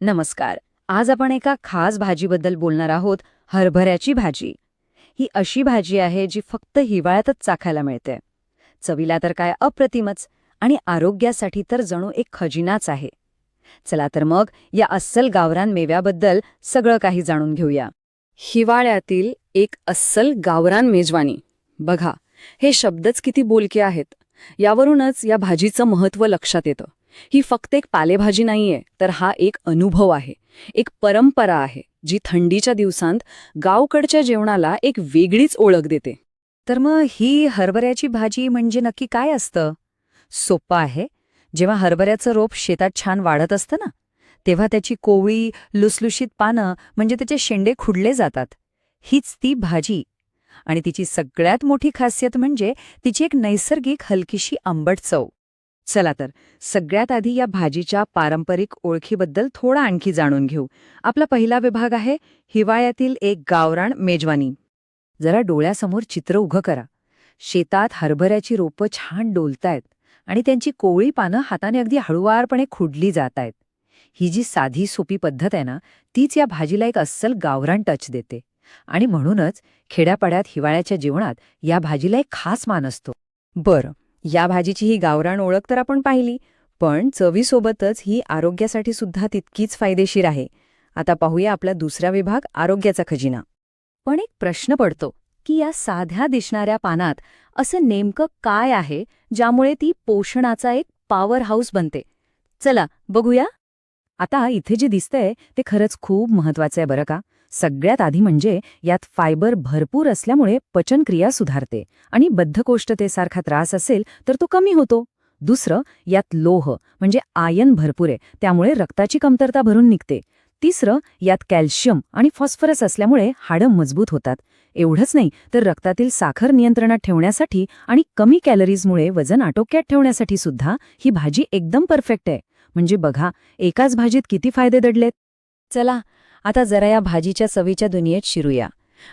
नमस्कार. आज आपण एका खास भाजीबद्दल बोलणार आहोत, हरभऱ्याची भाजी. ही अशी भाजी आहे जी फक्त हिवाळ्यातच चाखायला मिळते. चवीला तर काय अप्रतिमच आणि आरोग्यासाठी तर जणू एक खजिनाच आहे. चला तर मग या अस्सल गावरान मेव्याबद्दल सगळं काही जाणून घेऊया. हिवाळ्यातील एक अस्सल गावरान मेजवानी. बघा, हे शब्दच किती बोलके आहेत. यावरूनच या भाजीचं महत्त्व लक्षात येतं. ही फक्त एक पालेभाजी नाहीये, तर हा एक अनुभव आहे, एक परंपरा आहे, जी थंडीच्या दिवसांत गावकडच्या जेवणाला एक वेगळीच ओळख देते. तर मग ही हरभऱ्याची भाजी म्हणजे नक्की काय असतं? सोपं आहे. जेव्हा हरभऱ्याचं रोप शेतात छान वाढत असतं ना, तेव्हा त्याची कोवळी, लुसलुशीत पानं म्हणजे त्याचे शेंडे खुडले जातात. हीच ती भाजी. आणि तिची सगळ्यात मोठी खासियत म्हणजे तिची एक नैसर्गिक हलकीशी आंबट चव. चला तर सगळ्यात आधी या भाजीच्या पारंपरिक ओळखीबद्दल थोडा आणखी जाणून घेऊ. आपला पहिला विभाग आहे हिवाळ्यातील एक गावरान मेजवानी. जरा डोळ्यासमोर चित्र उभं करा. शेतात हरभऱ्याची रोपं छान डोलतायत आणि त्यांची कोवळी पानं हाताने अगदी हळुवारपणे खुडली जातायत. ही जी साधी सोपी पद्धत आहे ना, तीच या भाजीला एक अस्सल गावरान टच देते. आणि म्हणूनच खेड्यापाड्यात हिवाळ्याच्या जेवणात या भाजीला एक खास मान असतो. बरं, या भाजीची ही गावरान ओळख तर आपण पाहिली, पण चवीसोबतच ही आरोग्यासाठी सुद्धा तितकीच फायदेशीर आहे. आता पाहूया आपला दुसरा विभाग, आरोग्याचा खजिना. पण एक प्रश्न पडतो की या साध्या दिसणाऱ्या पानात असं नेमकं काय आहे ज्यामुळे ती पोषणाचा एक पॉवर हाऊस बनते? चला बघूया. आता इथे जे दिसतंय ते खरंच खूप महत्वाचं आहे बरं का. सगळ्यात आधी म्हणजे यात फायबर भरपूर असल्यामुळे पचनक्रिया सुधारते आणि बद्धकोष्ठतेसारखा त्रास असेल तर तो कमी होतो. दुसरं, यात लोह म्हणजे आयर्न भरपूर आहे, त्यामुळे रक्ताची कमतरता भरून निघते. तिसरं, यात कॅल्शियम आणि फॉस्फरस असल्यामुळे हाडं मजबूत होतात. एवढंच नाही तर रक्तातील साखर नियंत्रणात ठेवण्यासाठी आणि कमी कॅलरीजमुळे वजन आटोक्यात ठेवण्यासाठी सुद्धा ही भाजी एकदम परफेक्ट आहे. म्हणजे बघा, एकाच भाजीत किती फायदे दडलेत. चला आता जरा या भाजीच्या चवीच्या दुनियेत शिरूया.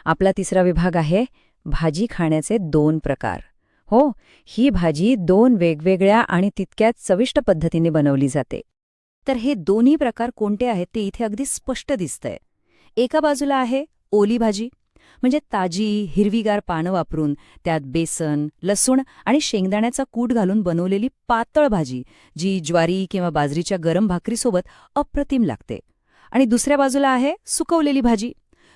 आपला तिसरा विभाग आहे भाजी खाण्याचे 2 प्रकार. हो, ही भाजी 2 वेगवेगळ्या आणि तितक्याच चविष्ट पद्धतीने बनवली जाते. तर हे दोन्ही प्रकार कोणते आहेत ते इथे अगदी स्पष्ट दिसतंय. एका बाजूला आहे ओली भाजी, म्हणजे ताजी हिरवीगार पानं वापरून त्यात बेसन, लसूण आणि शेंगदाण्याचा कूट घालून बनवलेली पातळ भाजी, जी ज्वारी किंवा बाजरीच्या गरम भाकरीसोबत अप्रतिम लागते. आणि दुसऱ्या बाजूला आहे सुकवलेली भाजी,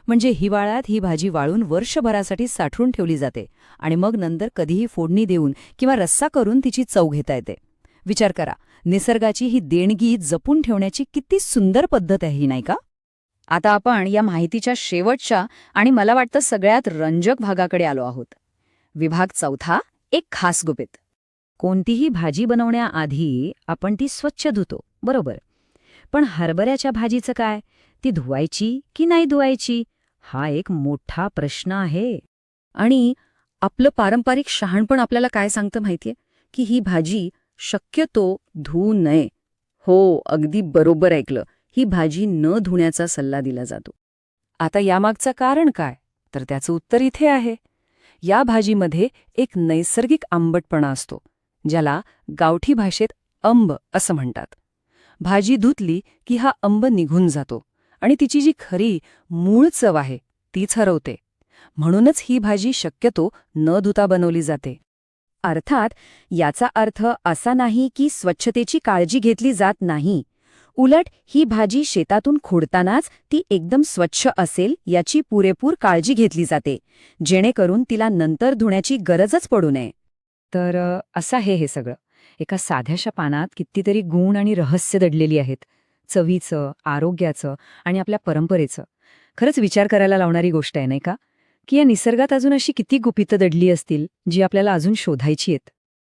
म्हणजे हिवाळ्यात ही भाजी वाळून वर्षभरासाठी साठवून ठेवली जाते आणि मग नंतर कधीही फोडणी देऊन किंवा रस्सा करून तिची चव घेता येते. विचार करा, निसर्गाची ही देणगी जपून ठेवण्याची किती सुंदर पद्धत आहे ही, नाही का? आता आपण या माहितीच्या शेवटच्या आणि मला वाटतं सगळ्यात रंजक भागाकडे आलो आहोत. विभाग चौथा, एक खास गुपित. कोणतीही भाजी बनवण्याआधी आपण ती स्वच्छ धुतो, बरोबर. पण हरभऱ्याच्या भाजीचं काय? ती धुवायची की नाही धुवायची? हा एक मोठा प्रश्न आहे. आणि आपलं पारंपरिक शहाणपण आपल्याला काय सांगतं माहितीये? की ही भाजी शक्यतो धुवू नये. हो, अगदी बरोबर ऐकलं. ही भाजी न धुण्याचा सल्ला दिला जातो. आता यामागचं कारण काय? तर त्याचं उत्तर इथे आहे. या भाजीमध्ये एक नैसर्गिक आंबटपणा असतो, ज्याला गावठी भाषेत अंब असं म्हणतात. भाजी धुतली की हा अंब निघून जातो आणि तिची जी खरी मूळ चव आहे तीच हरवते. म्हणूनच ही भाजी शक्यतो न धुता बनवली जाते. अर्थात याचा अर्थ असा नाही की स्वच्छतेची काळजी घेतली जात नाही. उलट ही भाजी शेतातून खोडतानाच ती एकदम स्वच्छ असेल याची पुरेपूर काळजी घेतली जाते, जेणेकरून तिला नंतर धुण्याची गरजच पडू नये. तर असं आहे हे सगळं. एका साध्याशा पानात कितीतरी गुण आणि रहस्य दडलेली आहेत. चवीचं, आरोग्याचं आणि आपल्या परंपरेचं. खरंच विचार करायला लावणारी गोष्ट आहे, नाही का? की या निसर्गात अजून अशी किती गुपितं दडली असतील जी आपल्याला अजून शोधायची आहेत.